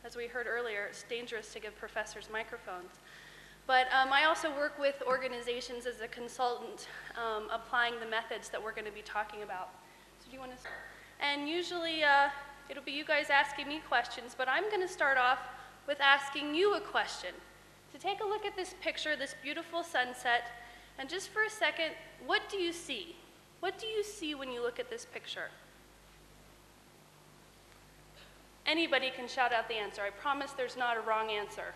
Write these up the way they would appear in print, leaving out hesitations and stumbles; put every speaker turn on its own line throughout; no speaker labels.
as we heard earlier, it's dangerous to give professors microphones. But I also work with organizations as a consultant, applying the methods that we're going to be talking about. So do you want to start? And usually it'll be you guys asking me questions, but I'm going to start off with asking you a question. To take a look at this picture, this beautiful sunset, and just for a second, what do you see? What do you see when you look at this picture? Anybody can shout out the answer. I promise there's not a wrong answer.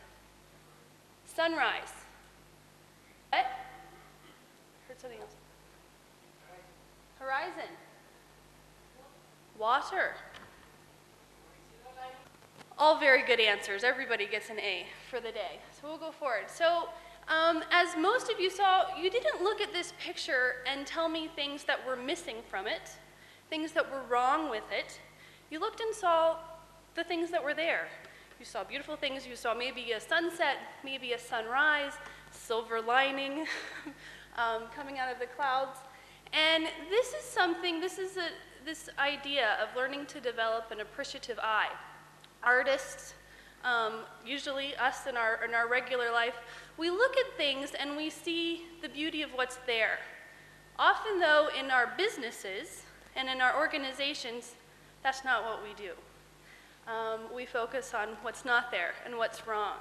Sunrise. What? Heard something else. Horizon. Water. All very good answers. Everybody gets an A for the day. So we'll go forward. So as most of you saw, you didn't look at this picture and tell me things that were missing from it, things that were wrong with it. You looked and saw the things that were there. You saw beautiful things. You saw maybe a sunset, maybe a sunrise, silver lining coming out of the clouds. And this is something, this idea of learning to develop an appreciative eye. Artists, usually us in our regular life, we look at things and we see the beauty of what's there. Often though, in our businesses and in our organizations, that's not what we do. We focus on what's not there and what's wrong.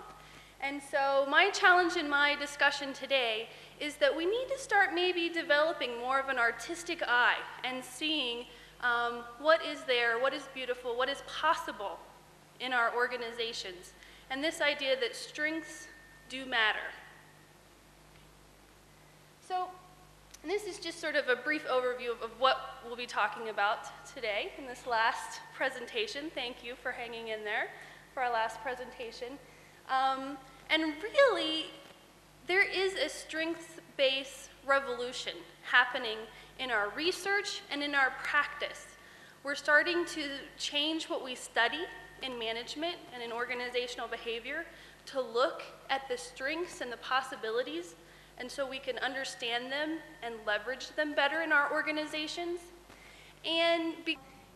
And so my challenge in my discussion today is that we need to start maybe developing more of an artistic eye and seeing what is there, what is beautiful, what is possible in our organizations, and this idea that strengths do matter. So, and this is just sort of a brief overview of what we'll be talking about today in this last presentation. Thank you for hanging in there for our last presentation. And really, there is a strengths-based revolution happening in our research and in our practice. We're starting to change what we study in management and in organizational behavior to look at the strengths and the possibilities, and so we can understand them and leverage them better in our organizations. And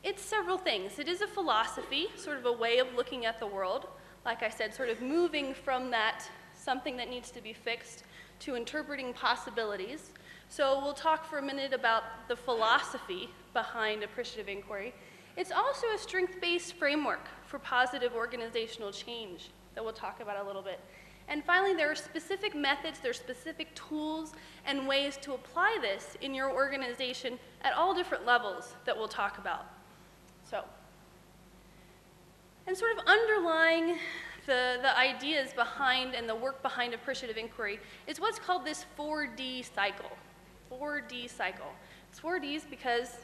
it's several things. It is a philosophy, sort of a way of looking at the world. Like I said, sort of moving from that something that needs to be fixed to interpreting possibilities. So we'll talk for a minute about the philosophy behind appreciative inquiry. It's also a strength-based framework for positive organizational change that we'll talk about a little bit. And finally, there are specific methods, there are specific tools and ways to apply this in your organization at all different levels that we'll talk about. So, and sort of underlying the ideas behind and the work behind appreciative inquiry is what's called this 4D cycle. 4D cycle. It's 4 Ds because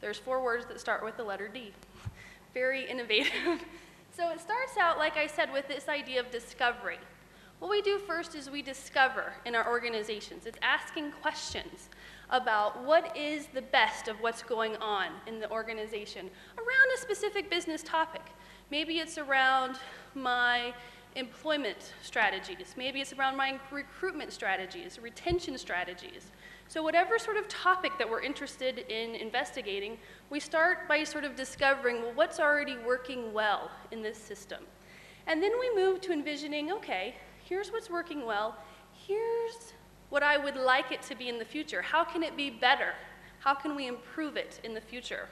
there's 4 words that start with the letter D. Very innovative. So it starts out, like I said, with this idea of discovery. What we do first is we discover in our organizations. It's asking questions about what is the best of what's going on in the organization around a specific business topic. Maybe it's around my employment strategies. Maybe it's around my recruitment strategies, retention strategies. So whatever sort of topic that we're interested in investigating, we start by sort of discovering, well, what's already working well in this system? And then we move to envisioning, okay, here's what's working well, here's what I would like it to be in the future. How can it be better? How can we improve it in the future?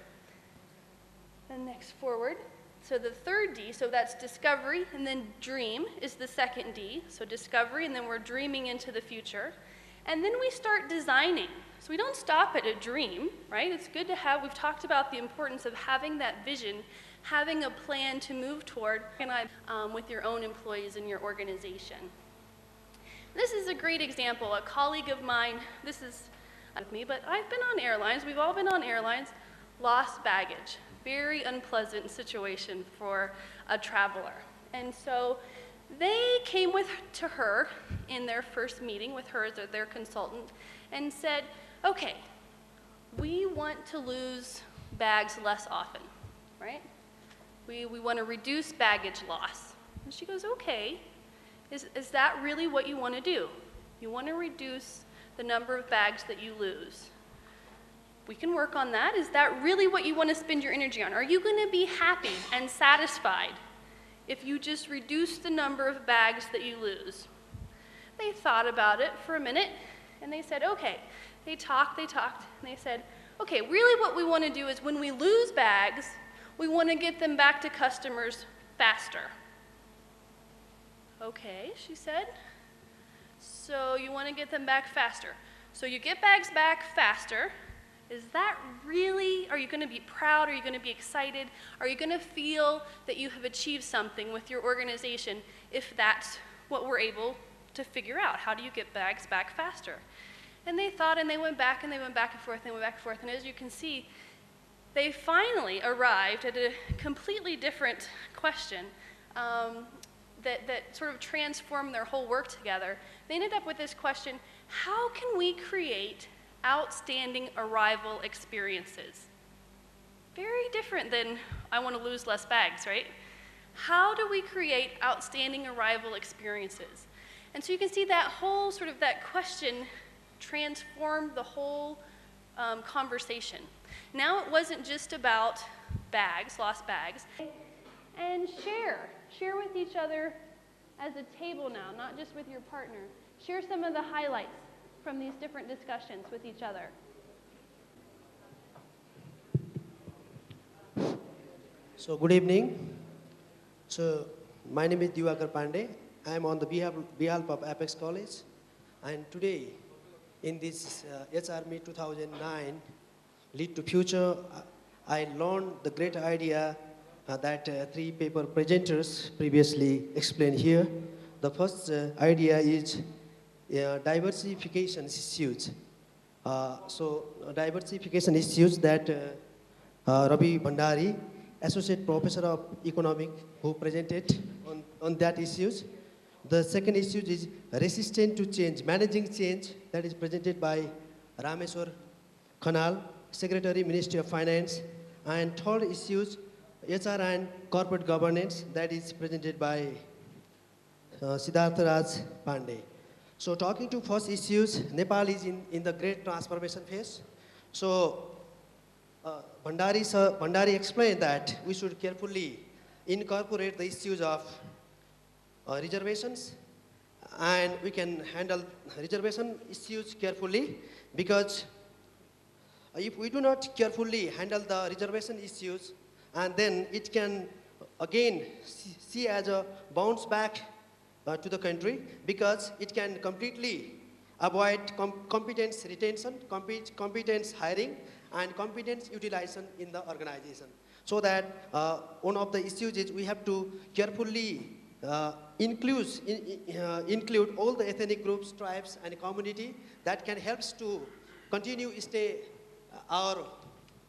And next forward. So the third D, so that's discovery, and then dream is the second D. So discovery, and then we're dreaming into the future. And then we start designing. So we don't stop at a dream, right? It's good to have, we've talked about the importance of having that vision, having a plan to move toward with your own employees in your organization. This is a great example. A colleague of mine, this is not with me, but I've been on airlines, we've all been on airlines, lost baggage. Very unpleasant situation for a traveler. And so they came to her in their first meeting with her as their consultant and said, okay, we want to lose bags less often, right? We want to reduce baggage loss. And she goes, okay, is that really what you want to do? You want to reduce the number of bags that you lose. We can work on that. Is that really what you want to spend your energy on? Are you going to be happy and satisfied if you just reduce the number of bags that you lose? They thought about it for a minute, and they said, okay. They talked, and they said, okay, really what we want to do is when we lose bags, we want to get them back to customers faster. Okay, she said. So you want to get them back faster. So you get bags back faster. Is that really, are you going to be proud? Are you going to be excited? Are you going to feel that you have achieved something with your organization if that's what we're able to figure out? How do you get bags back faster? And they thought, and they went back, and they went back and forth, and they went back and forth. And as you can see, they finally arrived at a completely different question that sort of transformed their whole work together. They ended up with this question: how can we create outstanding arrival experiences? Very different than I want to lose less bags, right? How do we create outstanding arrival experiences? And so you can see that whole sort of that question transformed the whole conversation. Now it wasn't just about bags, lost bags. And share with each other as a table now, not just with your partner. Share some of the highlights from these different discussions with each other.
So good evening. So my name is Diwakar Pandey. I am on the behalf of Apex College, and today in this HR Meet 2009 Lead to Future, I learned the great idea that three paper presenters previously explained here. The first idea is diversification issues. Diversification issues that Ravi Bhandari, Associate Professor of Economics, who presented on that issues. The second issue is resistant to change, managing change, that is presented by Rameswar Khanal, Secretary, Ministry of Finance. And third issues, HR and corporate governance, that is presented by Siddhartha Raj Pandey. So talking to first issues, Nepal is in the great transformation phase. So Bhandari explained that we should carefully incorporate the issues of reservations, and we can handle reservation issues carefully, because if we do not carefully handle the reservation issues, and then it can again see as a bounce back to the country, because it can completely avoid competence retention, competence hiring, and competence utilization in the organization. So that one of the issues is we have to carefully include all the ethnic groups, tribes, and community that can help to continue stay our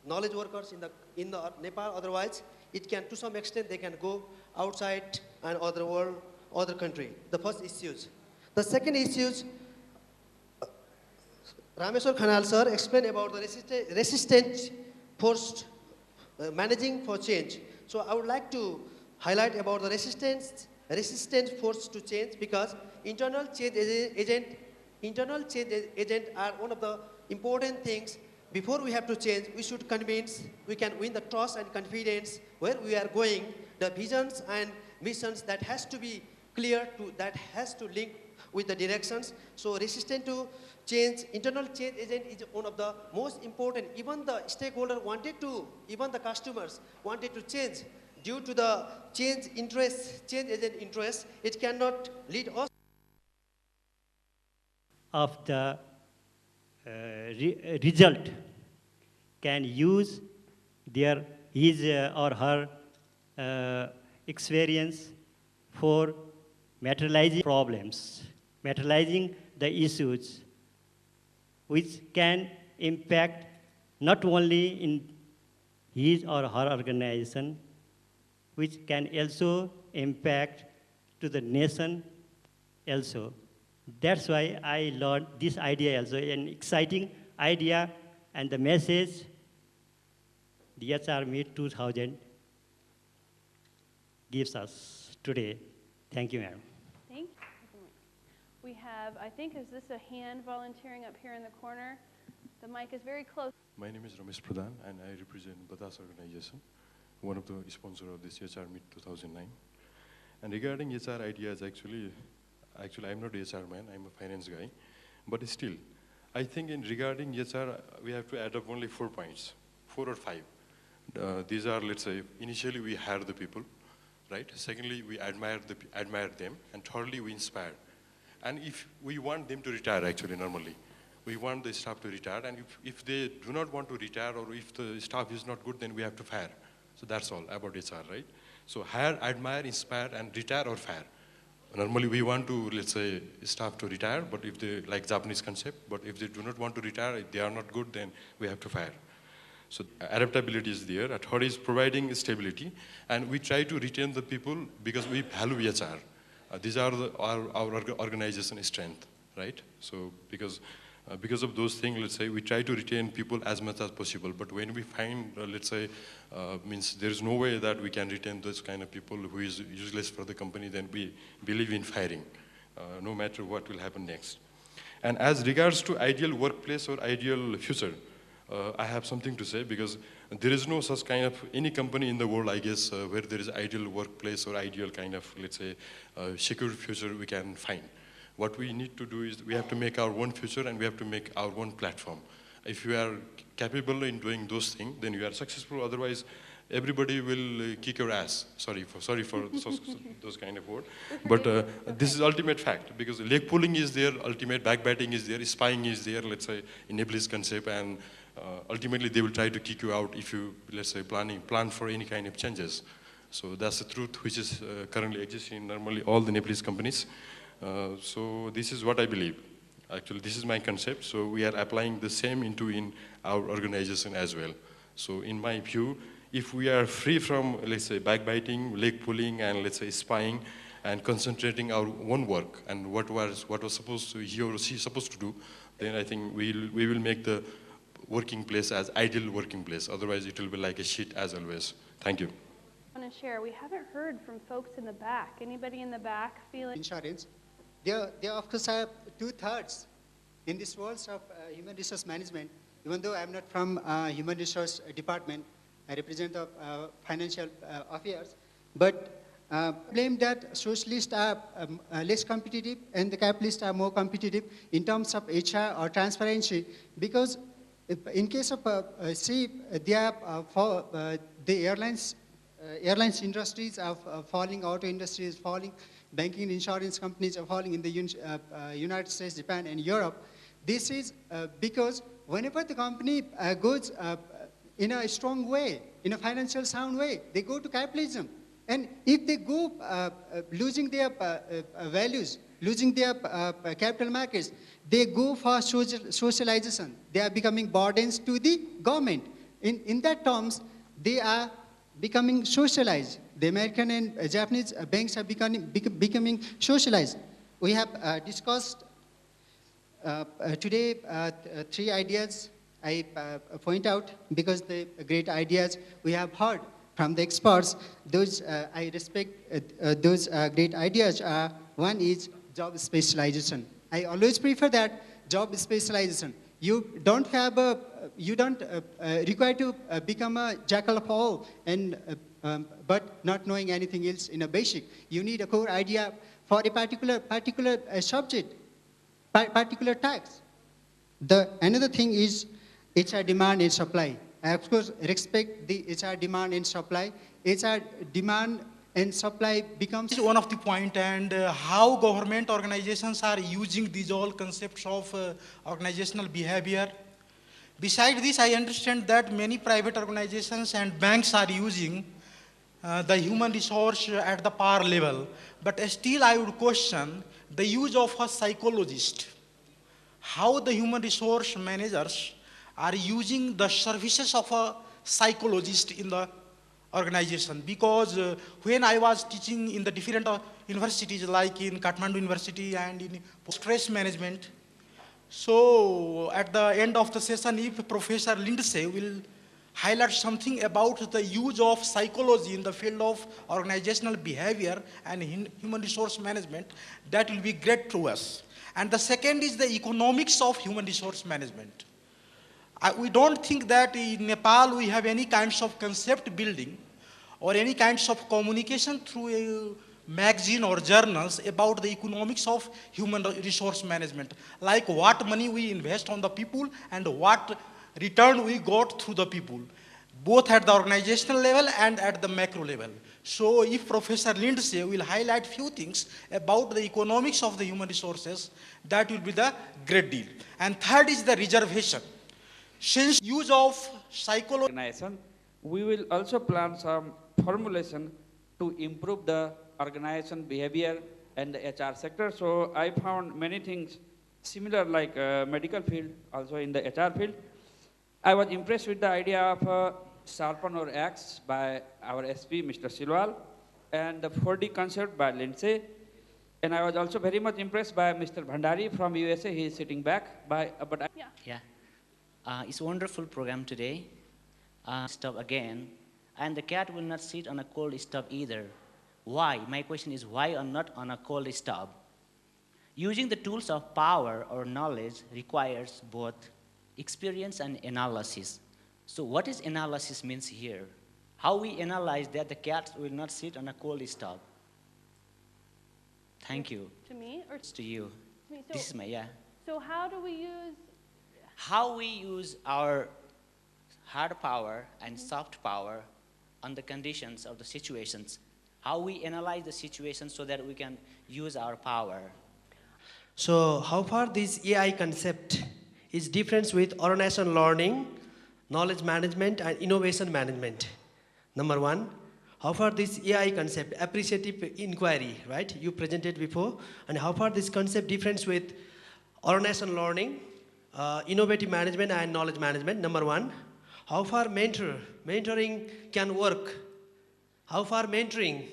knowledge workers in the Nepal. Otherwise, it can, to some extent, they can go outside and other world, other country. The first issues. The second issues, Rameswar Khanal sir explained about the resistant force, managing for change. So I would like to highlight about the resistant force to change, because internal change agent are one of the important things. Before we have to change, we should convince, we can win the trust and confidence where we are going, the visions and missions that has to be clear, that has to link with the directions. So resistant to change, internal change agent is one of the most important. Even the stakeholder wanted to, even the customers wanted to change. Due to the change agent interest, it cannot lead us.
Of the result can use his or her experience for materializing problems, materializing the issues, which can impact not only in his or her organization, which can also impact to the nation also. That's why I learned this idea also, an exciting idea, and the message the HR Meet 2000 gives us today. Thank you, ma'am.
Thank you. We have, I think, is this a hand volunteering up here in the corner? The mic is very close.
My name is Ramesh Pradhan, and I represent Batas Organization, one of the sponsors of this HR Meet 2009. And regarding HR ideas, actually, I'm not HR man, I'm a finance guy. But still, I think in regarding HR, we have to add up only 4 points, 4 or 5. These are, let's say, initially we hire the people, right? Secondly, we admire them. And thirdly, we inspire. And if we want them to retire, actually, normally, we want the staff to retire. And if they do not want to retire, or if the staff is not good, then we have to fire. So that's all about HR, right? So hire, admire, inspire, and retire or fire. Normally, we want to, let's say, staff to retire, but if they, like Japanese concept, but if they do not want to retire, if they are not good, then we have to fire. So adaptability is there. A third is providing stability. And we try to retain the people because we value HR. These are our organization strength, right? So because of those things, let's say, we try to retain people as much as possible. But when we find, let's say, means there is no way that we can retain those kind of people who is useless for the company, then we believe in firing, no matter what will happen next. And as regards to ideal workplace or ideal future, I have something to say, because there is no such kind of any company in the world, I guess, where there is ideal workplace or ideal kind of, let's say, secure future we can find. What we need to do is we have to make our own future and we have to make our own platform. If you are capable in doing those things, then you are successful. Otherwise, everybody will kick your ass. Sorry for those kind of words. But this is ultimate fact, because leg pulling is there, ultimate backbiting is there, spying is there, let's say, in Iblis concept, and ultimately they will try to kick you out if you, let's say, plan for any kind of changes. So that's the truth which is currently existing in normally all the Nepalese companies. So this is what I believe. Actually, this is my concept. So we are applying the same in our organization as well. So in my view, if we are free from, let's say, backbiting, leg pulling, and let's say spying, and concentrating our own work and what was supposed to he or she supposed to do, then I think we will make the working place as ideal working place. Otherwise, it will be like a shit as always. Thank you.
I want to share. We haven't heard from folks in the back. Anybody in the back feeling?
Insurance. They of course have 2/3 in this world of human resource management. Even though I'm not from human resource department, I represent the financial affairs. But claim that socialists are less competitive and the capitalists are more competitive in terms of HR or transparency, because in case of they are for the airlines industries are falling, auto industry is falling, banking and insurance companies are falling in the United States, Japan, and Europe. This is because whenever the company goes in a strong way, in a financial sound way, they go to capitalism. And if they go losing their values, losing their capital markets, they go for socialization. They are becoming burdens to the government. In that terms, they are becoming socialized. The American and Japanese banks are becoming socialized. We have discussed today 3 ideas I point out, because the great ideas we have heard from the experts. Those I respect. Those great ideas are: one is job specialization. I always prefer that job specialization. You don't require to become a jack of all, and but not knowing anything else in a basic. You need a core idea for a particular subject, particular task. Another thing is HR demand and supply. I of course respect the HR demand and supply. HR demand and supply becomes
This is one of the point, and how government organizations are using these all concepts of organizational behavior. Besides this, I understand that many private organizations and banks are using the human resource at the par level, but still I would question the use of a psychologist. How the human resource managers are using the services of a psychologist in the organization, because when I was teaching in the different universities, like in Kathmandu University and in stress management, so at the end of the session, if Professor Lindsey will highlight something about the use of psychology in the field of organizational behavior and human resource management, that will be great to us. And the second is the economics of human resource management. We don't think that in Nepal we have any kinds of concept building or any kinds of communication through magazine or journals about the economics of human resource management, like what money we invest on the people and what return we got through the people, both at the organizational level and at the macro level. So if Professor Lindsey will highlight few things about the economics of the human resources, that will be the great deal. And third is the reservation. Since use of psychology
Organization, we will also plan some formulation to improve the organization behavior and the HR sector. So I found many things similar like medical field, also in the HR field. I was impressed with the idea of sharpen or axe by our SP, Mr. Silwal, and the 4D concept by Lindsey. And I was also very much impressed by Mr. Bhandari from USA. He is sitting back.
Yeah.
It's a wonderful program today. Stop again. And the cat will not sit on a cold stove either. Why? My question is why or not on a cold stove? Using the tools of power or knowledge requires both experience and analysis. So what is analysis means here? How we analyze that the cat will not sit on a cold stove? Thank you.
To me or
It's to you.
to me?
This is my, yeah.
So how do we use?
How we use our hard power and soft power on the conditions of the situations. How we analyze the situation so that we can use our power.
So how far this AI concept is different with organizational learning, knowledge management, and innovation management? Number one, how far this AI concept, appreciative inquiry, right? You presented before, and how far this concept difference with organizational learning, innovative management, and knowledge management? Number one, how far mentoring can work? How far mentoring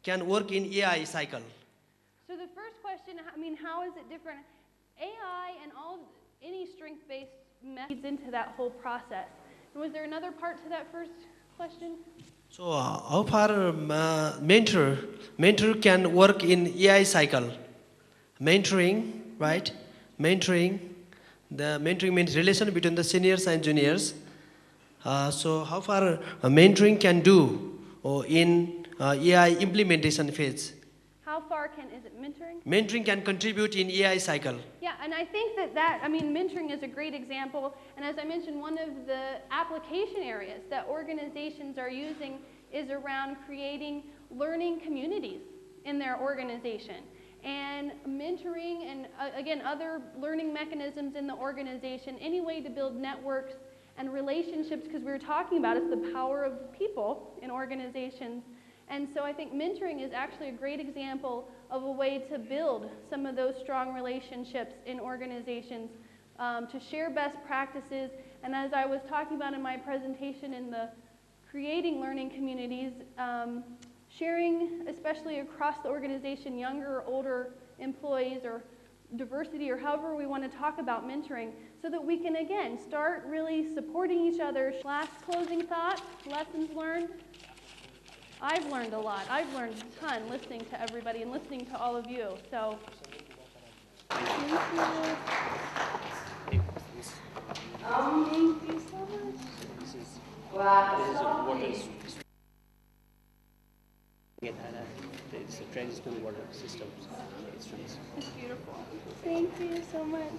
can work in AI cycle?
So the first question, I mean, how is it different? AI and any strength-based methods into that whole process. And was there another part to that first question?
So how far mentor can work in AI cycle? Mentoring, right? Mentoring. The mentoring means relation between the seniors and juniors. So how far mentoring can do in AI implementation phase?
How far is it mentoring?
Mentoring can contribute in AI cycle.
Yeah, and I think mentoring is a great example. And as I mentioned, one of the application areas that organizations are using is around creating learning communities in their organization. And mentoring and, again, other learning mechanisms in the organization, any way to build networks and relationships, because we were talking about it's the power of people in organizations. And so I think mentoring is actually a great example of a way to build some of those strong relationships in organizations, to share best practices. And as I was talking about in my presentation in the creating learning communities, sharing, especially across the organization, younger or older employees or diversity or however we want to talk about mentoring, so that we can, again, start really supporting each other. Last closing thought, lessons learned. I've learned a lot. I've learned a ton listening to everybody and listening to all of you. So, thank you. Thank you so much.
It's a traditional water system.
It's beautiful. Thank you so much.